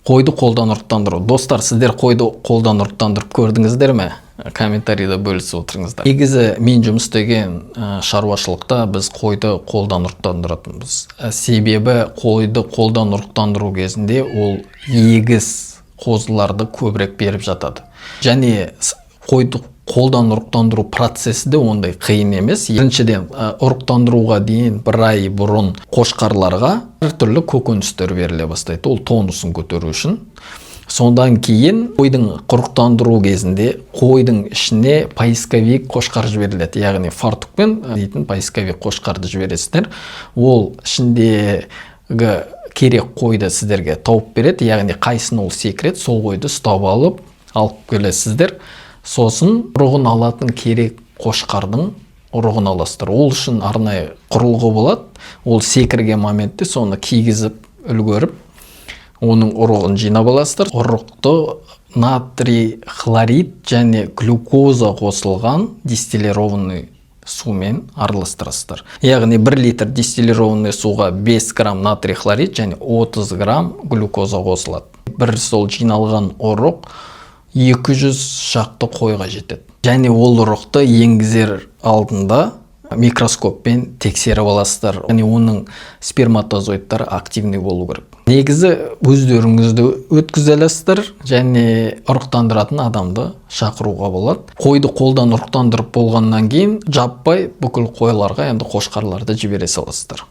Қойды қолдан ұрықтандыру. Достар, сіздер қойды қолдан ұрықтандырып көрдіңіздер ме? Комментарийда бөлісіп отырыңыздар. Негізі мен жұмыс істеген шаруашылықта біз қойды қолдан ұрықтандыратынбыз. Себебі қойды қолдан ұрықтандыру кезінде ол егіз қозыларды көбірек беріп жатады. Және қойды қолдан ұрықтандыру процесі де ондай қиын емес. Біріншіден, ұрықтандыруға дейін бір ай бұрын қошқарларға әртүрлі көкөністер беріле бастайды. Ол тонусын көтеру үшін. Сондан кейін қойдың ұрықтандыру кезінде қойдың ішіне поисковик қошқар жіберіледі. Яғни фартукпен дейтін поисковик қошқарды жібересіздер. Ол ішіндегі керек қойды сіздерге тауып береді. Яғни қайсын ол секіреді, сол қойды ұстап алып келесіздер. Сосын ұрығын алатын керек қошқардың ұрығын аласыздар. Ол үшін арнайы құрылғы болады. Ол секірген моментте соны кигізіп үлгеріп, оның ұрығын жинап аласыздар. Ұрықты натрий хлорид және глюкоза қосылған дистиллированный сумен араластырасыздар. Яғни 1 литр дистиллированный суға 5 грамм натрий хлорид және 30 грамм глюкоза қосылады. Бір сол жиналған ұрық 200 шақты қойға жетеді. Және ол ұрықты енгізер алдында микроскоппен тексеріп аласыздар. Және оның сперматозоидтары активный болу керек. Негізі өздеріңізді өткізе аласыздар және ұрықтандыратын адамды шақыруға болады. Қойды қолдан ұрықтандырып болғаннан кейін жаппай бүкіл қойларға енді қошқарларды жібере саласыздар.